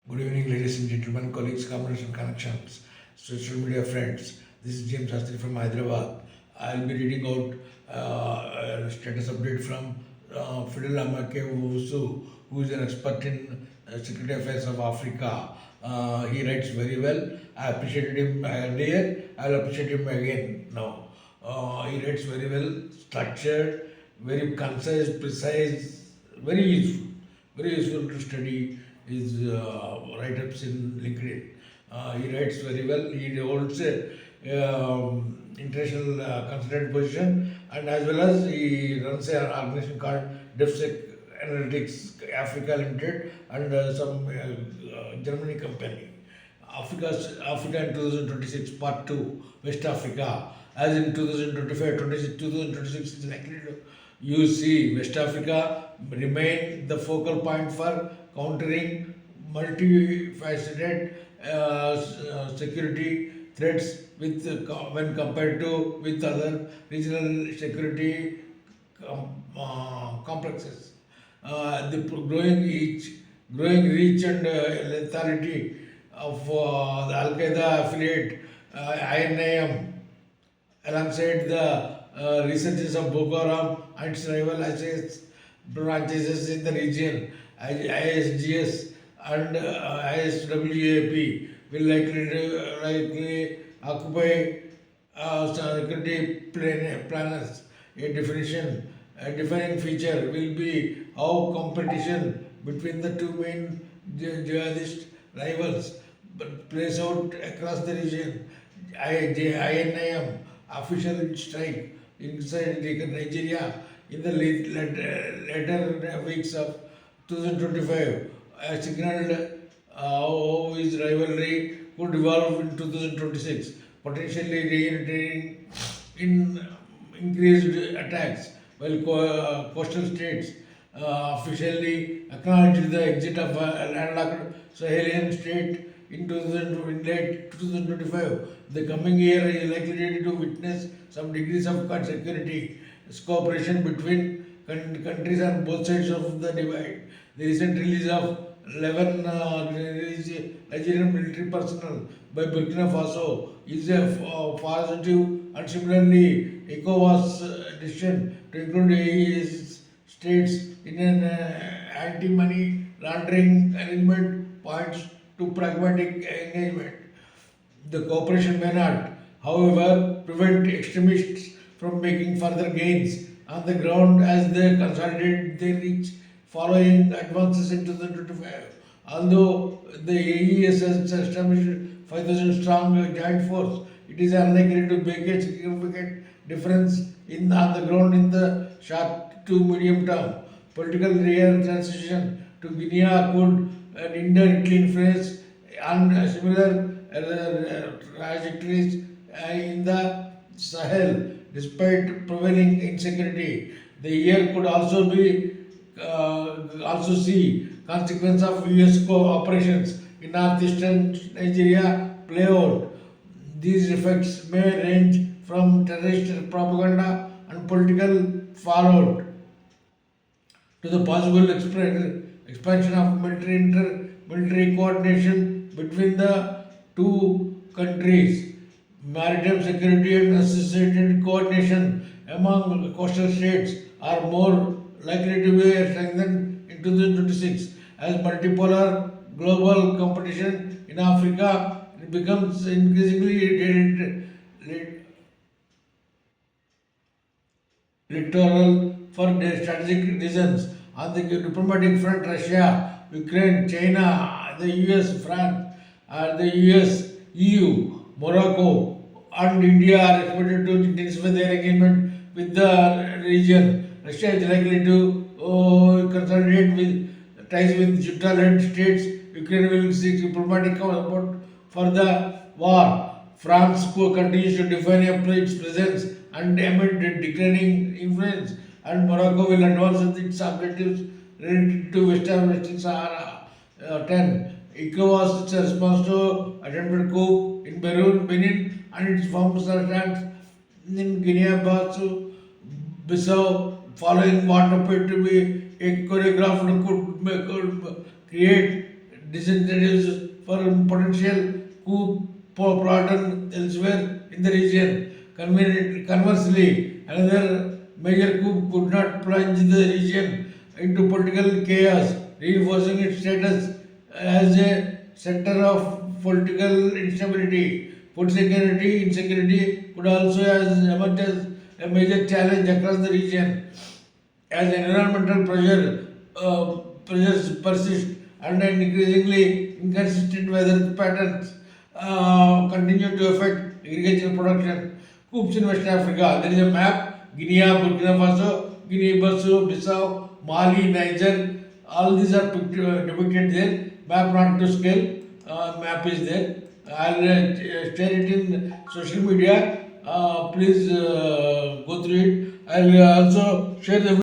Good evening, ladies and gentlemen, colleagues, comrades, and connections, social media friends. This is James Sastry from Hyderabad. I'll be reading out a status update from Fidel Amake Wusu, who is an expert in security affairs of Africa. He writes very well. I appreciated him earlier. I'll appreciate him again now. He writes very well, structured, very concise, precise, very useful. Very useful to study his write-ups in LinkedIn. He writes very well. He holds a international consultant position, and as well as he runs an organization called DevSec Analytics Africa Limited and some Germany company. Africa in 2026 Part 2 West Africa, as in 2025 2026 is likely to you see West Africa remain the focal point for countering multifaceted security threats when compared to with other regional security complexes. Growing reach and lethality of the Al Qaeda affiliate INIM alongside the researches of Boko Haram and its rival ISIS branches in the region, ISGS and ISWAP will likely occupy security planners. A defining feature will be how competition between the two main jihadist rivals but plays out across the region. INIM official strike inside Nigeria in the later weeks of 2025 signaled how his rivalry could evolve in 2026, potentially re-entering in increased attacks, while coastal states officially acknowledged the exit of a landlocked Sahelian state in late 2025. The coming year is likely to witness some degrees of security cooperation between countries on both sides of the divide. The recent release of 11 Nigerian military personnel by Burkina Faso is a positive, and similarly, ECOWAS decision to include AES states in an anti-money laundering arrangement points to pragmatic engagement. The cooperation may not, however, prevent extremists from making further gains on the ground as they consolidate their reach following advances in 2025. Although the AES has established 5,000 strong joint force, it is unlikely to make a significant difference on the ground in the short to medium term. Political real transition to Guinea could indirectly influence on similar trajectories in the Sahel. Despite prevailing insecurity, the year could also see consequence of US operations in northeastern Nigeria play out. These effects may range from terrorist propaganda and political fallout to the possible expansion of military coordination between the two countries. Maritime security and associated coordination among coastal states are more likely to be strengthened in 2026 as multipolar global competition in Africa becomes increasingly littoral for strategic reasons. On the diplomatic front, Russia, Ukraine, China, the US, France, the US, EU, Morocco, and India are expected to intensify their engagement with the region. Russia is likely to consolidate with ties with Junta-led states. Ukraine will seek diplomatic support for the war. France continues to define its presence and amid declining influence, and Morocco will advance its objectives related to Western Sahara. 10. ECOWAS its response to attempted coup in Benin and its firm stance in Guinea-Bissau following what appeared to be a choreographed coup could create disincentives for potential coup pardon elsewhere in the region. Conversely, another major coup could not plunge the region into political chaos, reinforcing its status as a center of political instability. Food security, insecurity could also has emerged as a major challenge across the region as environmental pressures persist and an increasingly inconsistent weather patterns continue to affect agricultural production. Coups in West Africa. There is a map: Guinea, Burkina Faso, Guinea-Bissau, Mali, Niger. All these are depicted there. Map not to scale. Map is there. I'll share it in social media. Please go through it. I'll also share the